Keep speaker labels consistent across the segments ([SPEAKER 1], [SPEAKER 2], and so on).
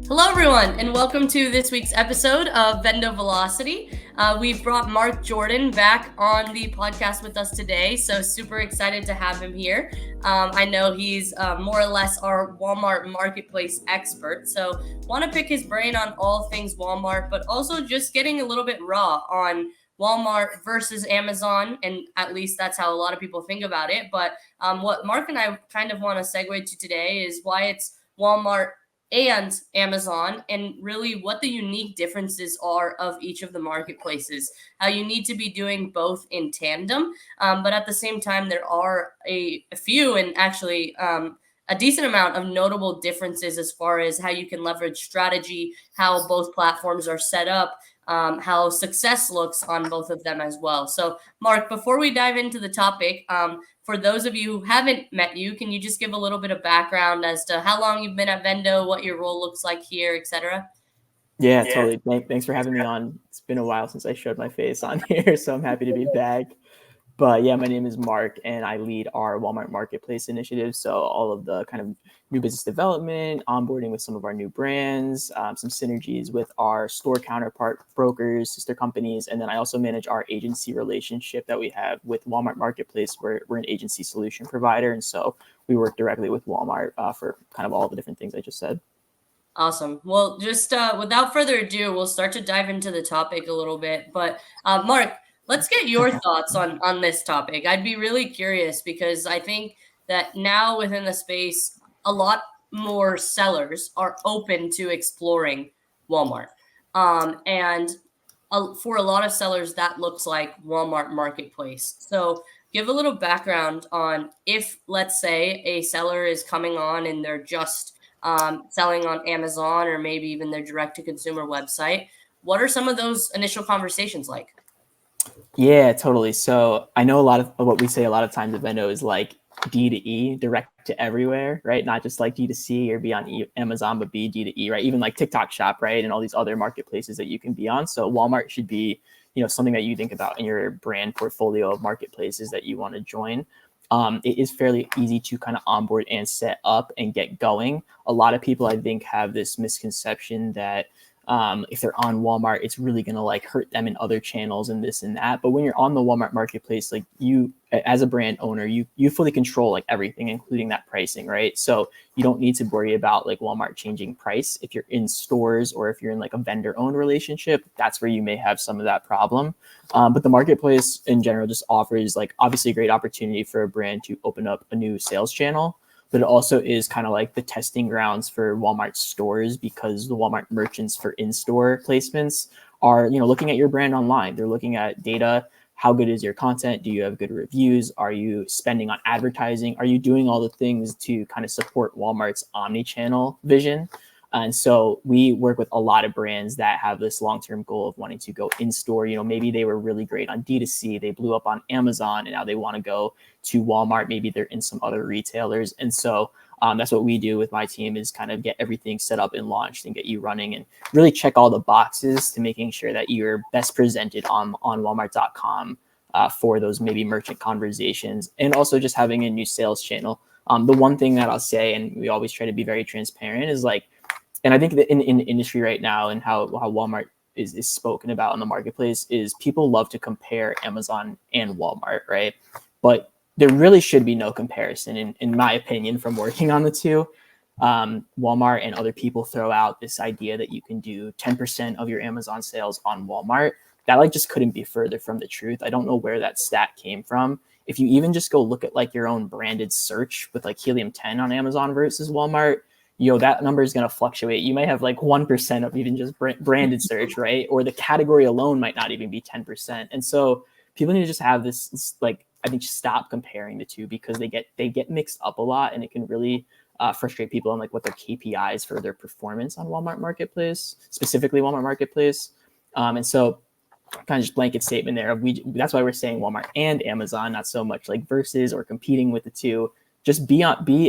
[SPEAKER 1] Hello, everyone, and welcome to this week's episode of VENDO Velocity. We've brought Mark Jordan back on the podcast with us today, so super excited to have him here. I know he's more or less our Walmart marketplace expert, so want to pick his brain on all things Walmart, but also just getting a little bit raw on Walmart versus Amazon, and at least that's how a lot of people think about it. But what Mark and I kind of want to segue to today is why it's Walmart and Amazon, and really what the unique differences are of each of the marketplaces. How you need to be doing both in tandem, but at the same time, there are a few and actually a decent amount of notable differences as far as how you can leverage strategy, how both platforms are set up, how success looks on both of them as well. So, Mark, before we dive into the topic, for those of you who haven't met you, can you just give a little bit of background as to how long you've been at Vendo, what your role looks like here, etc.?
[SPEAKER 2] Yeah, totally. Thanks for having me on. It's been a while since I showed my face on here, so I'm happy to be back. But yeah, my name is Mark, and I lead our Walmart Marketplace initiative. So all of the kind of new business development, onboarding with some of our new brands, some synergies with our store counterpart brokers, sister companies, and then I also manage our agency relationship that we have with Walmart Marketplace, where we're an agency solution provider, and so we work directly with Walmart for kind of all the different things I just said.
[SPEAKER 1] Awesome. Well, just without further ado, we'll start to dive into the topic a little bit. But Mark, let's get your thoughts on this topic. I'd be really curious because I think that now within the space, a lot more sellers are open to exploring Walmart, and for a lot of sellers, that looks like Walmart Marketplace. So, give a little background on if, let's say, a seller is coming on and they're just selling on Amazon or maybe even their direct to consumer website. What are some of those initial conversations like?
[SPEAKER 2] Yeah, totally. So I know a lot of what we say a lot of times at Vendo is like D to E, direct to everywhere, right? Not just like D to C or be on Amazon, but be D to E, right? Even like TikTok Shop, right? And all these other marketplaces that you can be on. So Walmart should be, something that you think about in your brand portfolio of marketplaces that you want to join. It is fairly easy to kind of onboard and set up and get going. A lot of people, I think, have this misconception that if they're on Walmart, it's really going to like hurt them in other channels and this and that. But when you're on the Walmart marketplace, like you, as a brand owner, you fully control like everything, including that pricing, right? So you don't need to worry about like Walmart changing price. If you're in stores or if you're in like a vendor owned relationship, that's where you may have some of that problem. But the marketplace in general just offers like obviously a great opportunity for a brand to open up a new sales channel, but it also is kind of like the testing grounds for Walmart stores because the Walmart merchants for in-store placements are, looking at your brand online. They're looking at data. How good is your content? Do you have good reviews? Are you spending on advertising? Are you doing all the things to kind of support Walmart's omni-channel vision? And so we work with a lot of brands that have this long-term goal of wanting to go in-store. Maybe they were really great on D2C. They blew up on Amazon and now they want to go to Walmart. Maybe they're in some other retailers. And so that's what we do with my team is kind of get everything set up and launched and get you running and really check all the boxes to making sure that you're best presented on Walmart.com for those maybe merchant conversations and also just having a new sales channel. The one thing that I'll say, and we always try to be very transparent, is like, and I think that in the industry right now and how Walmart is spoken about in the marketplace is people love to compare Amazon and Walmart, right? But there really should be no comparison, in my opinion, from working on the two. Walmart and other people throw out this idea that you can do 10% of your Amazon sales on Walmart. That like just couldn't be further from the truth. I don't know where that stat came from. If you even just go look at like your own branded search with like Helium 10 on Amazon versus Walmart, that number is going to fluctuate. You might have like 1% of even just branded search, right? Or the category alone might not even be 10%. And so people need to just have this, like, I think stop comparing the two because they get mixed up a lot and it can really frustrate people on like what their KPIs for their performance on Walmart Marketplace, specifically Walmart Marketplace. And so kind of just blanket statement there. That's why we're saying Walmart and Amazon, not so much like versus or competing with the two. Just be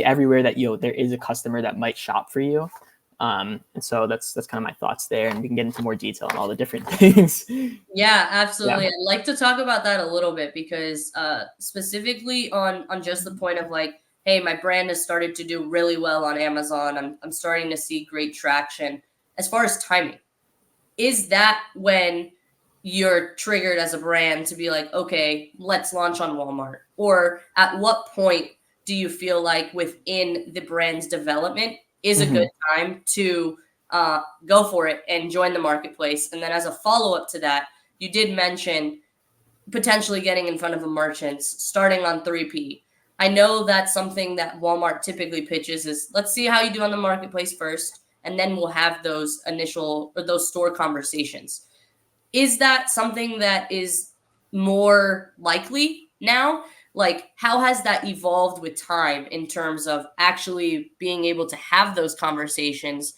[SPEAKER 2] everywhere that there is a customer that might shop for you. And so that's kind of my thoughts there, and we can get into more detail on all the different things.
[SPEAKER 1] Yeah, absolutely. I'd like to talk about that a little bit because specifically on just the point of like, hey, my brand has started to do really well on Amazon. I'm starting to see great traction. as far as timing, is that when you're triggered as a brand to be like, okay, let's launch on Walmart? Or at what point do you feel like within the brand's development is a good time to go for it and join the marketplace? And then as a follow-up to that, you did mention potentially getting in front of a merchant, starting on 3P. I know that's something that Walmart typically pitches is, let's see how you do on the marketplace first, and then we'll have those initial or those store conversations. Is that something that is more likely now? Like, how has that evolved with time in terms of actually being able to have those conversations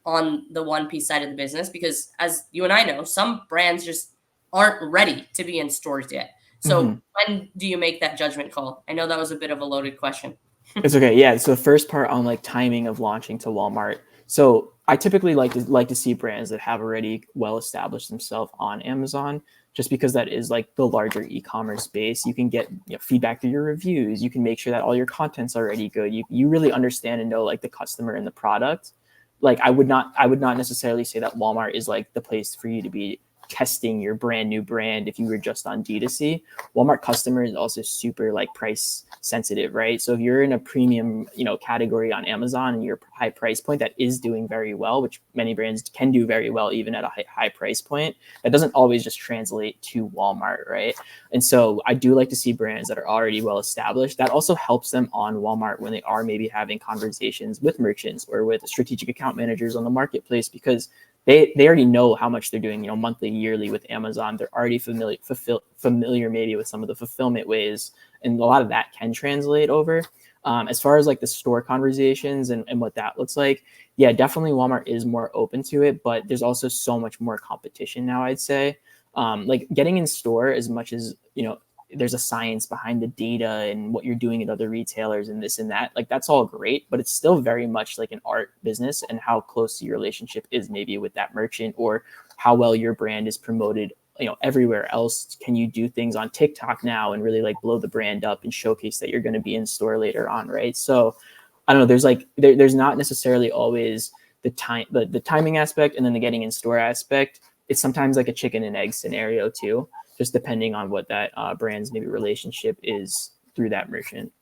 [SPEAKER 1] on the 1P side of the business? Because as you and I know, some brands just aren't ready to be in stores yet. So when do you make that judgment call? I know that was a bit of a loaded question.
[SPEAKER 2] It's okay. Yeah. So the first part on like timing of launching to Walmart. So I typically like to see brands that have already well established themselves on Amazon, just because that is like the larger e-commerce space. You can get feedback through your reviews. You can make sure that all your content's already good. You really understand and know like the customer and the product. Like I would not necessarily say that Walmart is like the place for you to be testing your brand new brand if you were just on D2C. Walmart customer is also super like price sensitive, right? So if you're in a premium, category on Amazon and you're high price point that is doing very well, which many brands can do very well even at a high price point, that doesn't always just translate to Walmart, right? And so I do like to see brands that are already well established. That also helps them on Walmart when they are maybe having conversations with merchants or with strategic account managers on the marketplace, because they already know how much they're doing, monthly, yearly with Amazon. They're already familiar maybe with some of the fulfillment ways, and a lot of that can translate over. As far as like the store conversations and what that looks like, yeah, definitely Walmart is more open to it, but there's also so much more competition now, I'd say. Like getting in store, as much as, there's a science behind the data and what you're doing at other retailers and this and that, like that's all great, but it's still very much like an art business, and how close your relationship is maybe with that merchant, or how well your brand is promoted everywhere else. Can you do things on TikTok now and really like blow the brand up and showcase that you're going to be in store later on, right? So I don't know, there's like there's not necessarily always the timing aspect, and then the getting in store aspect. It's sometimes like a chicken and egg scenario too, just depending on what that brand's maybe relationship is through that merchant.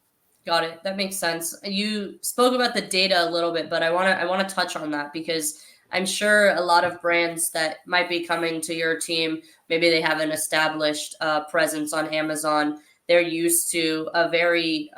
[SPEAKER 1] Got it. That makes sense. You spoke about the data a little bit, but I want to touch on that because I'm sure a lot of brands that might be coming to your team, maybe they have an established presence on Amazon. They're used to a very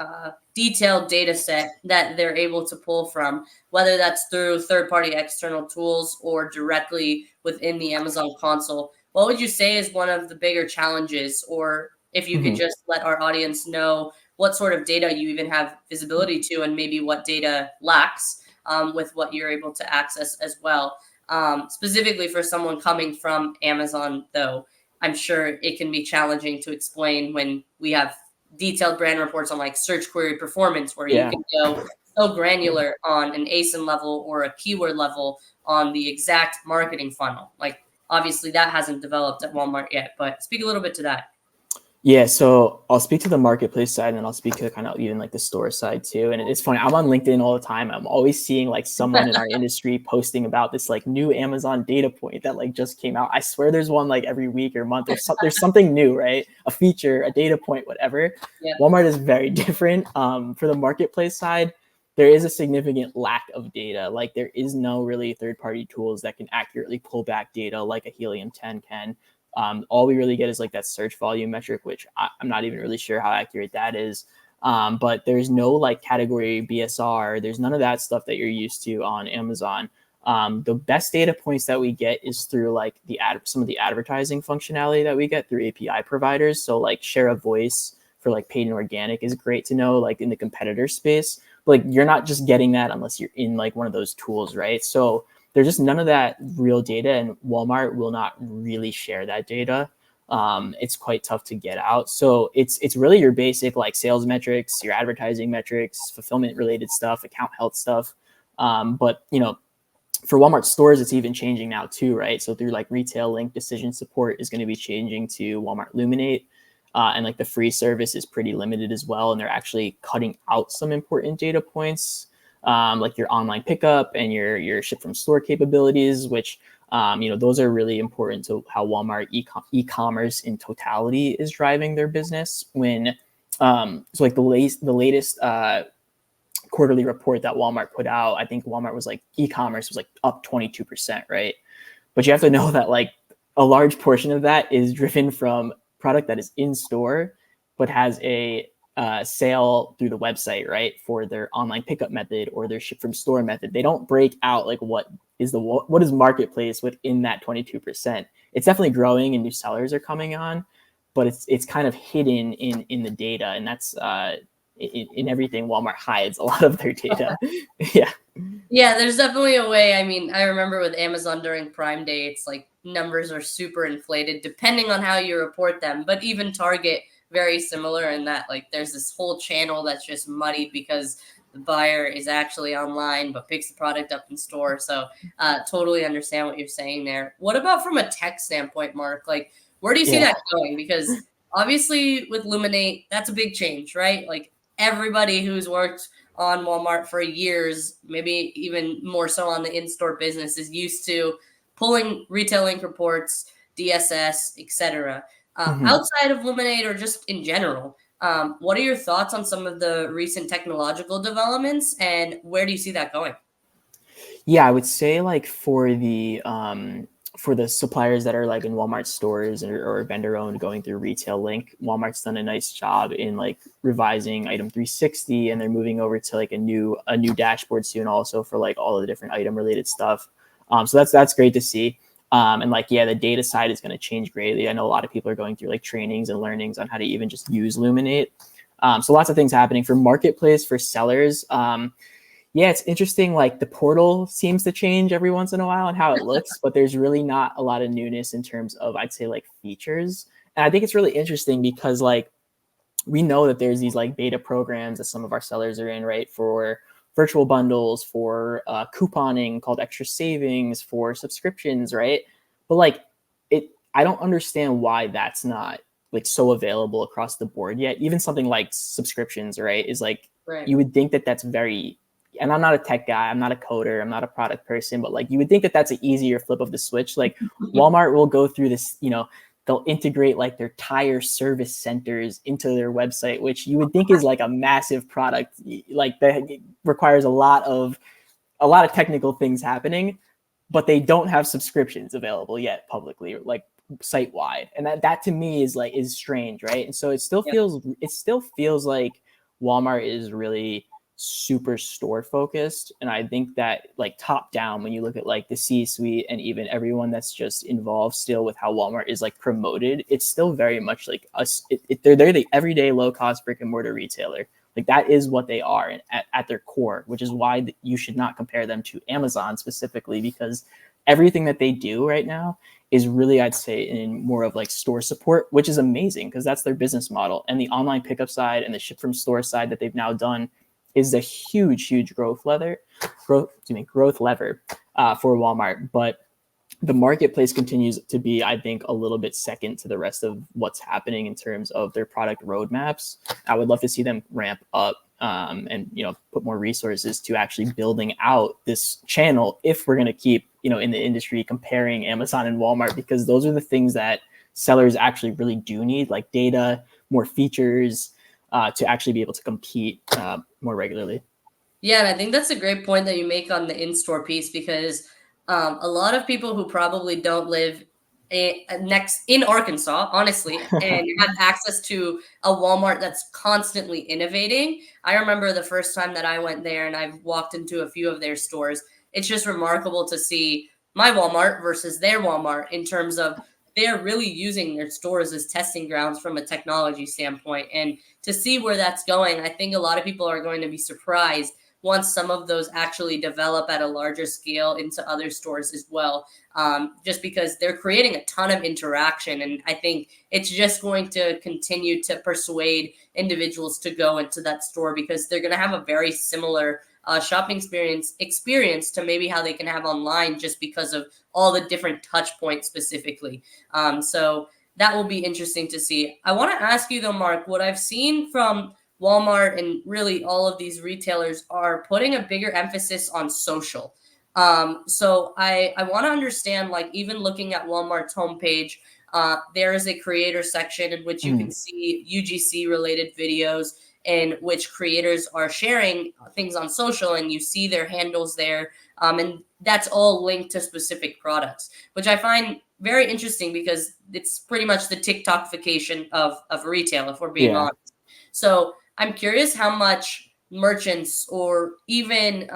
[SPEAKER 1] detailed data set that they're able to pull from, whether that's through third-party external tools or directly within the Amazon console. What would you say is one of the bigger challenges, or if you could just let our audience know what sort of data you even have visibility to, and maybe what data lacks with what you're able to access as well. Specifically for someone coming from Amazon, though, I'm sure it can be challenging to explain when we have detailed brand reports on like search query performance, where you can go so granular on an ASIN level or a keyword level on the exact marketing funnel. Like obviously that hasn't developed at Walmart yet, but speak a little bit to that.
[SPEAKER 2] Yeah, so I'll speak to the marketplace side, and then I'll speak to kind of even like the store side too. And it's funny, I'm on LinkedIn all the time. I'm always seeing like someone in our industry posting about this like new Amazon data point that like just came out. I swear there's one like every week or month, or there's something new, right? A feature, a data point, whatever. Yeah. Walmart is very different. For the marketplace side, there is a significant lack of data. Like there is no really third-party tools that can accurately pull back data like a Helium 10 can. All we really get is like that search volume metric, which I'm not even really sure how accurate that is. But there's no like category BSR. There's none of that stuff that you're used to on Amazon. The best data points that we get is through like some of the advertising functionality that we get through API providers. So like share of voice for like paid and organic is great to know, like in the competitor space. But like you're not just getting that unless you're in like one of those tools, right? So there's just none of that real data, and Walmart will not really share that data. It's quite tough to get out. So it's really your basic like sales metrics, your advertising metrics, fulfillment related stuff, account health stuff. But for Walmart stores, it's even changing now too, right? So through like retail link decision support is going to be changing to Walmart Luminate. And like the free service is pretty limited as well. And they're actually cutting out some important data points. like your online pickup and your ship from store capabilities, which those are really important to how Walmart e-commerce in totality is driving their business. When so like the latest quarterly report that Walmart put out, I think Walmart was like e-commerce was like up 22%, right? But you have to know that like a large portion of that is driven from product that is in store, but has a sale through the website, right? For their online pickup method or their ship from store method. They don't break out like what is marketplace within that 22%. It's definitely growing and new sellers are coming on, but it's kind of hidden in the data, and that's in everything. Walmart hides a lot of their data. Yeah.
[SPEAKER 1] Yeah, there's definitely a way. I mean, I remember with Amazon during Prime Day, it's like numbers are super inflated depending on how you report them. But even Target, very similar in that like there's this whole channel that's just muddied because the buyer is actually online but picks the product up in store. So totally understand what you're saying there. What about from a tech standpoint, Mark? Like, where do you see
[SPEAKER 2] Yeah.
[SPEAKER 1] that going? Because obviously with Luminate, that's a big change, right? Like everybody who's worked on Walmart for years, maybe even more so on the in-store business, is used to pulling retail link reports, DSS, etc.
[SPEAKER 2] Mhm.
[SPEAKER 1] Outside of Luminate or just in general, what are your thoughts on some of the recent technological developments, and where do you see that going?
[SPEAKER 2] Yeah, I would say like for the suppliers that are like in Walmart stores or vendor owned going through retail link, Walmart's done a nice job in like revising item 360, and they're moving over to like a new dashboard soon also for like all of the different item related stuff. So that's great to see. And like, yeah, the data side is going to change greatly. I know a lot of people are going through like trainings and learnings on how to even just use Luminate. So lots of things happening for marketplace for sellers. Yeah, it's interesting. Like the portal seems to change every once in a while and how it looks, but there's really not a lot of newness in terms of, I'd say, like features. And I think it's really interesting because like we know that there's these like beta programs that some of our sellers are in, right? For virtual bundles, for couponing called extra savings, for subscriptions, right? But like I don't understand why that's not like so available across the board yet. Even something like subscriptions, right? Is like,
[SPEAKER 1] Right.
[SPEAKER 2] you would think that that's very, and I'm not a tech guy, I'm not a coder, I'm not a product person, but like you would think that that's an easier flip of the switch. Like Walmart will go through this, they'll integrate like their tire service centers into their website, which you would think is like a massive product, like that requires a lot of technical things happening, but they don't have subscriptions available yet publicly, like site wide, and that to me is strange, right? And so it still feels like Walmart is really super store focused, and I think that like top down, when you look at like the C-suite and even everyone that's just involved still with how Walmart is like promoted, it's still very much like us. They're the everyday low cost brick and mortar retailer. Like that is what they are at their core, which is why you should not compare them to Amazon specifically, because everything that they do right now is really, I'd say, in more of like store support, which is amazing because that's their business model. And the online pickup side and the ship from store side that they've now done is a huge growth lever for Walmart. But the marketplace continues to be, I think, a little bit second to the rest of what's happening in terms of their product roadmaps. I would love to see them ramp up and put more resources to actually building out this channel if we're going to keep in the industry comparing Amazon and Walmart, because those are the things that sellers actually really do need, like data, more features, to actually be able to compete more regularly.
[SPEAKER 1] Yeah, and I think that's a great point that you make on the in-store piece, because a lot of people who probably don't live next in Arkansas, honestly, and have access to a Walmart that's constantly innovating. I remember the first time that I went there, and I've walked into a few of their stores. It's just remarkable to see my Walmart versus their Walmart in terms of they're really using their stores as testing grounds from a technology standpoint. And to see where that's going, I think a lot of people are going to be surprised once some of those actually develop at a larger scale into other stores as well, just because they're creating a ton of interaction. And I think it's just going to continue to persuade individuals to go into that store because they're going to have a very similar shopping experience to maybe how they can have online, just because of all the different touch points specifically. So that will be interesting to see. I want to ask you though, Mark, what I've seen from Walmart and really all of these retailers are putting a bigger emphasis on social. So I want to understand, like, even looking at Walmart's homepage, there is a creator section in which you can see UGC related videos in which creators are sharing things on social, and you see their handles there. And that's all linked to specific products, which I find very interesting because it's pretty much the TikTokification of retail, if we're being
[SPEAKER 2] Yeah.
[SPEAKER 1] honest. So I'm curious how much merchants or even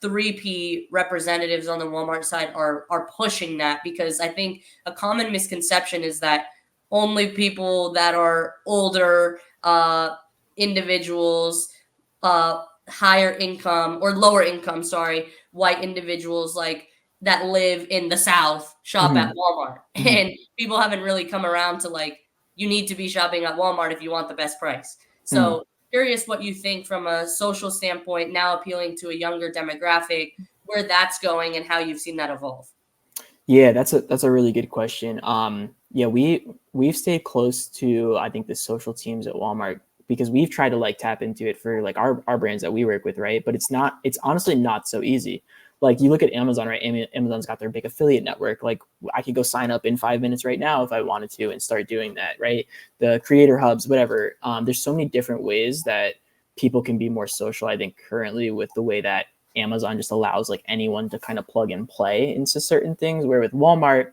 [SPEAKER 1] 3P representatives on the Walmart side are pushing that, because I think a common misconception is that only people that are older individuals, higher income or lower income, sorry, white individuals like that live in the South shop at Walmart. And people haven't really come around to, like, you need to be shopping at Walmart if you want the best price. So curious what you think from a social standpoint, now appealing to a younger demographic, where that's going and how you've seen that evolve.
[SPEAKER 2] Yeah, that's a really good question. Yeah, we've stayed close to, I think, the social teams at Walmart, because we've tried to like tap into it for like our brands that we work with, right? But it's honestly not so easy. Like, you look at Amazon, right? Amazon's got their big affiliate network. Like, I could go sign up in 5 minutes right now if I wanted to and start doing that, right? The creator hubs, whatever. There's so many different ways that people can be more social, I think, currently, with the way that Amazon just allows like anyone to kind of plug and play into certain things. Where with Walmart,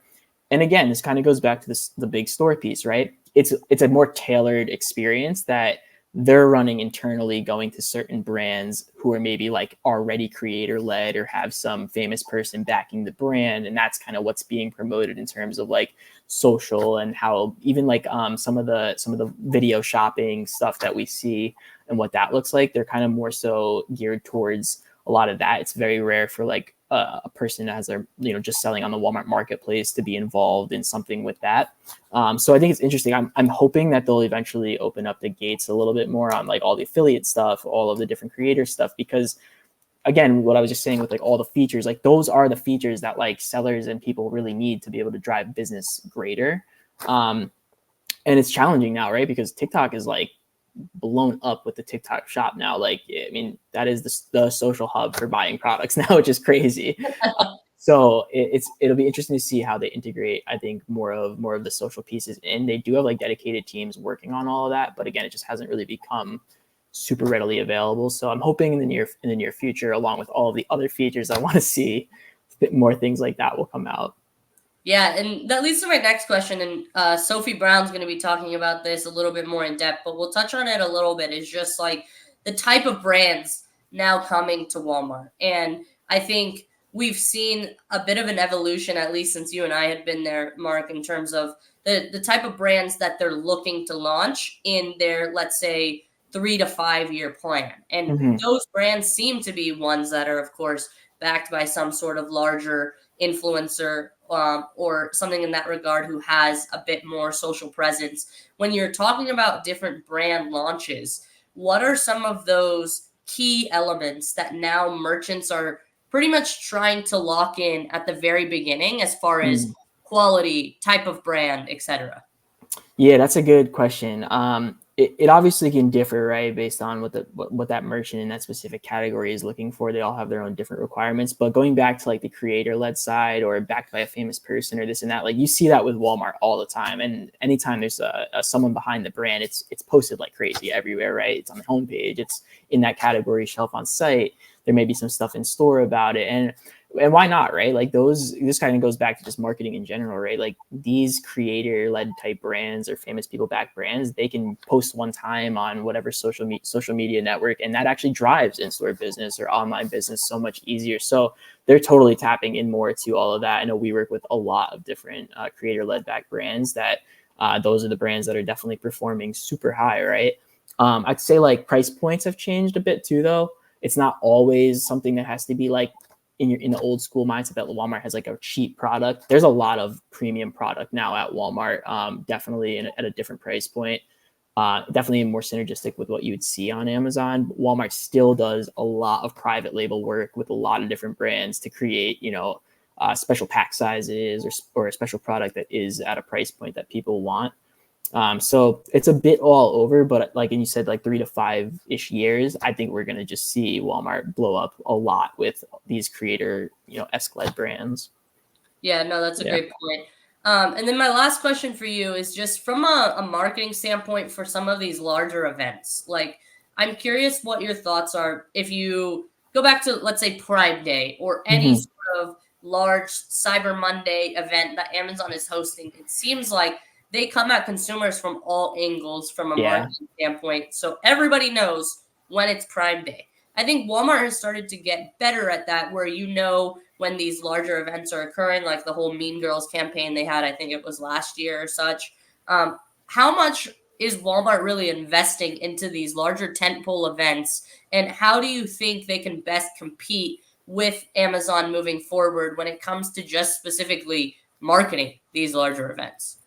[SPEAKER 2] and again, this kind of goes back to the big store piece, right? It's a more tailored experience that they're running internally, going to certain brands who are maybe like already creator led or have some famous person backing the brand, and that's kind of what's being promoted in terms of like social, and how even like some of the video shopping stuff that we see and what that looks like, they're kind of more so geared towards a lot of that. It's very rare for like a person that has their, just selling on the Walmart marketplace to be involved in something with that. So I think it's interesting. I'm hoping that they'll eventually open up the gates a little bit more on like all the affiliate stuff, all of the different creator stuff, because again, what I was just saying with like all the features, like those are the features that like sellers and people really need to be able to drive business greater. And it's challenging now, right? Because TikTok is like blown up with the TikTok shop now. Like, I mean, that is the social hub for buying products now, which is crazy. So it'll be interesting to see how they integrate, I think, more of the social pieces in. They do have like dedicated teams working on all of that, but again, it just hasn't really become super readily available. So I'm hoping in the near future, along with all of the other features I want to see, more things like that will come out.
[SPEAKER 1] Yeah, and that leads to my next question. And Sophie Brown's going to be talking about this a little bit more in depth, but we'll touch on it a little bit. Is just like the type of brands now coming to Walmart. And I think we've seen a bit of an evolution, at least since you and I had been there, Mark, in terms of the type of brands that they're looking to launch in their, let's say, 3 to 5 year plan. And those brands seem to be ones that are, of course, backed by some sort of larger influencer or something in that regard, who has a bit more social presence. When you're talking about different brand launches, what are some of those key elements that now merchants are pretty much trying to lock in at the very beginning, as far as quality, type of brand, etc.?
[SPEAKER 2] Yeah, that's a good question. It obviously can differ, right, based on what that merchant in that specific category is looking for. They all have their own different requirements. But going back to like the creator-led side, or backed by a famous person, or this and that, like you see that with Walmart all the time. And anytime there's someone behind the brand, it's posted like crazy everywhere, right? It's on the homepage, it's in that category shelf on site. There may be some stuff in store about it, and why not, right? Like this kind of goes back to just marketing in general, right? Like these creator-led type brands or famous people-backed brands, they can post one time on whatever social media network, and that actually drives in-store business or online business so much easier. So they're totally tapping in more to all of that. I know we work with a lot of different creator-led backed brands that those are the brands that are definitely performing super high, right? I'd say like price points have changed a bit too, though. It's not always something that has to be like in the old school mindset that Walmart has like a cheap product. There's a lot of premium product now at Walmart, definitely at a different price point. Definitely more synergistic with what you would see on Amazon. Walmart still does a lot of private label work with a lot of different brands to create, special pack sizes or a special product that is at a price point that people want. So it's a bit all over, but like, and you said like 3 to 5-ish years, I think we're going to just see Walmart blow up a lot with these creator, esque-led brands.
[SPEAKER 1] Yeah, no, that's a great point. And then my last question for you is just from a marketing standpoint for some of these larger events. Like, I'm curious what your thoughts are if you go back to, let's say, Prime Day or any sort of large Cyber Monday event that Amazon is hosting. It seems like they come at consumers from all angles from a marketing standpoint. So everybody knows when it's Prime Day. I think Walmart has started to get better at that, where when these larger events are occurring, like the whole Mean Girls campaign they had, I think it was last year or such. How much is Walmart really investing into these larger tentpole events, and how do you think they can best compete with Amazon moving forward when it comes to just specifically marketing these larger events?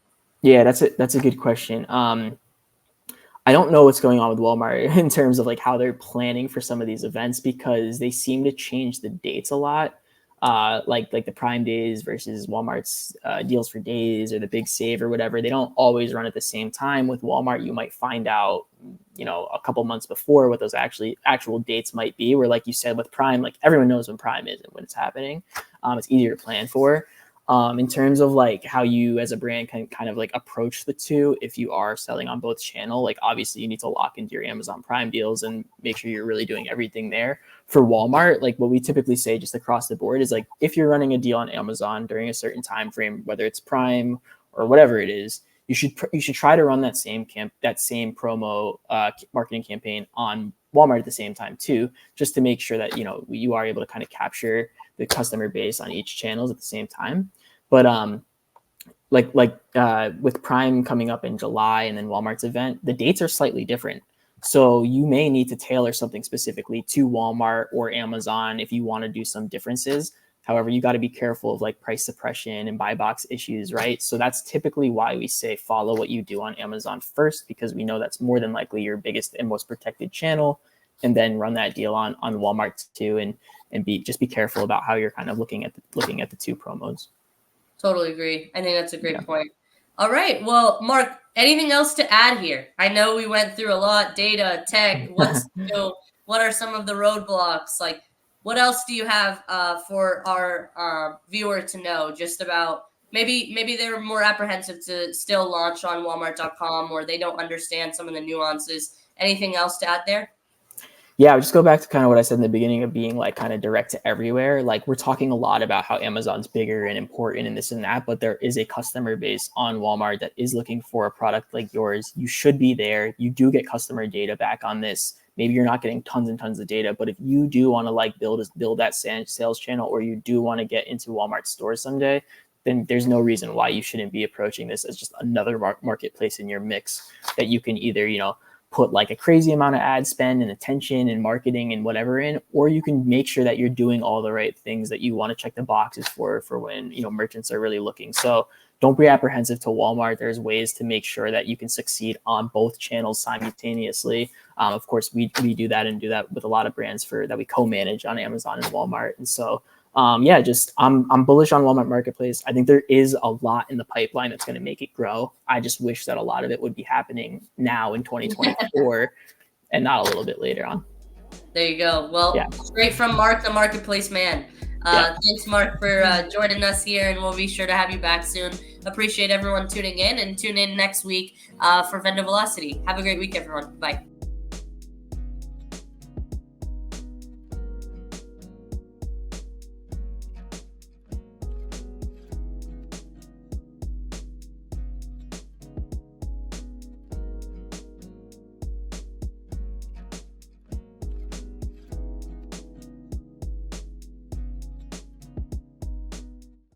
[SPEAKER 2] Yeah, that's a good question. I don't know what's going on with Walmart in terms of like how they're planning for some of these events, because they seem to change the dates a lot. Like the Prime Days versus Walmart's deals for days or the Big Save or whatever. They don't always run at the same time. With Walmart, you might find out, a couple months before what those actual dates might be. Where, like you said, with Prime, like everyone knows when Prime is and when it's happening. It's easier to plan for. In terms of like how you as a brand can kind of like approach the two, if you are selling on both channel, like obviously you need to lock into your Amazon Prime deals and make sure you're really doing everything there. For Walmart, like what we typically say just across the board is like, if you're running a deal on Amazon during a certain time frame, whether it's Prime or whatever it is, you should try to run that same promo marketing campaign on Walmart at the same time too, just to make sure that you are able to kind of capture the customer base on each channels at the same time. But with Prime coming up in July and then Walmart's event, the dates are slightly different. So you may need to tailor something specifically to Walmart or Amazon if you want to do some differences. However, you got to be careful of like price suppression and buy box issues, right? So that's typically why we say follow what you do on Amazon first, because we know that's more than likely your biggest and most protected channel, and then run that deal on Walmart too, and be careful about how you're kind of looking at the two promos.
[SPEAKER 1] Totally agree. I think that's a great point. All right. Well, Mark, anything else to add here? I know we went through a lot, data, tech. What are some of the roadblocks? Like, what else do you have for our viewer to know just about maybe they're more apprehensive to still launch on Walmart.com, or they don't understand some of the nuances. Anything else to add there?
[SPEAKER 2] Yeah, I'll just go back to kind of what I said in the beginning of being like kind of direct to everywhere. Like, we're talking a lot about how Amazon's bigger and important and this and that, but there is a customer base on Walmart that is looking for a product like yours. You should be there. You do get customer data back on this. Maybe you're not getting tons and tons of data, but if you do want to like build that sales channel, or you do want to get into Walmart stores someday, then there's no reason why you shouldn't be approaching this as just another marketplace in your mix that you can either, put like a crazy amount of ad spend and attention and marketing and whatever in, or you can make sure that you're doing all the right things that you want to check the boxes for when, merchants are really looking. So don't be apprehensive to Walmart. There's ways to make sure that you can succeed on both channels simultaneously. Of course, we do that and do that with a lot of brands that we co-manage on Amazon and Walmart. And so I'm bullish on Walmart Marketplace. I think there is a lot in the pipeline that's going to make it grow. I just wish that a lot of it would be happening now in 2024 and not a little bit later on.
[SPEAKER 1] There you go. Well, Straight from Mark, the Marketplace man. Thanks, Mark, for joining us here, and we'll be sure to have you back soon. Appreciate everyone tuning in, and tune in next week for Vendo Velocity. Have a great week, everyone. Bye.